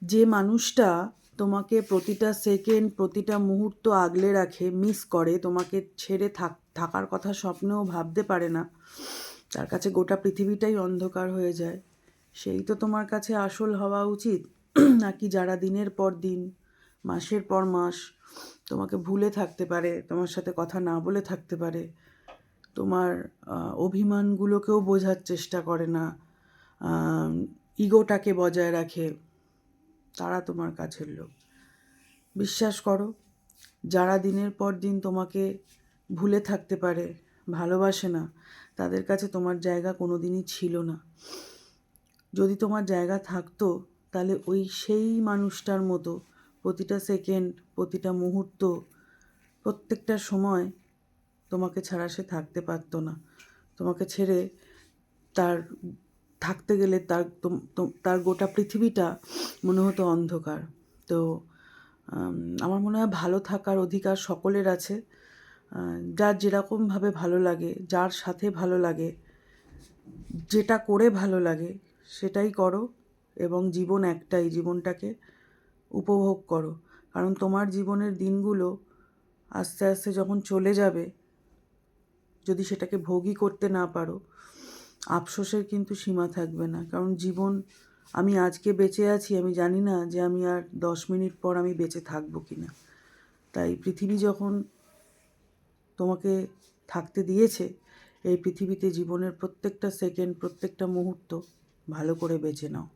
যে মানুষটা তোমাকে প্রতিটা সেকেন্ড প্রতিটা মুহূর্ত আগলে রাখে, মিস করে, তোমাকে ছেড়ে থাকার কথা স্বপ্নেও ভাবতে পারে না, তার কাছে গোটা পৃথিবীটাই অন্ধকার হয়ে যায়, সেই তো তোমার কাছে আসল হওয়া উচিত। নাকি যারা দিনের পর দিন, মাসের পর মাস তোমাকে ভুলে থাকতে পারে, তোমার সাথে কথা না বলে থাকতে পারে, তোমার অভিমানগুলোকেও বোঝার চেষ্টা করে না, ইগোটাকে বজায় রাখে, তারা তোমার কাছের লোক। বিশ্বাস করো, যারা দিনের পর দিন তোমাকে ভুলে থাকতে পারে, ভালোবাসে না, তাদের কাছে তোমার জায়গা কোনো দিনই ছিল না। যদি তোমার জায়গা থাকতো, তাহলে ওই সেই মানুষটার মতো প্রতিটা সেকেন্ড, প্রতিটা মুহূর্ত, প্রত্যেকটা সময় তোমাকে ছাড়া সে থাকতে পারতো না। তোমাকে ছেড়ে তার থাকতে গেলে তার গোটা পৃথিবীটা মনে হতো অন্ধকার। তো আমার মনে হয় ভালো থাকার অধিকার সকলের আছে। যার যেরকমভাবে ভালো লাগে, যার সাথে ভালো লাগে, যেটা করে ভালো লাগে সেটাই করো, এবং জীবন একটাই, জীবনটাকে উপভোগ করো। কারণ তোমার জীবনের দিনগুলো আস্তে আস্তে যখন চলে যাবে, যদি সেটাকে ভোগই করতে না পারো, আফসোসের কিন্তু সীমা থাকবে না। কারণ জীবন, আমি আজকে বেঁচে আছি, আমি জানি না যে আমি আর 10 মিনিট পর আমি বেঁচে থাকবো কি না। তাই পৃথিবী যখন তোমাকে থাকতে দিয়েছে, এই পৃথিবীতে জীবনের প্রত্যেকটা সেকেন্ড, প্রত্যেকটা মুহূর্ত ভালো করে বেছে নাও।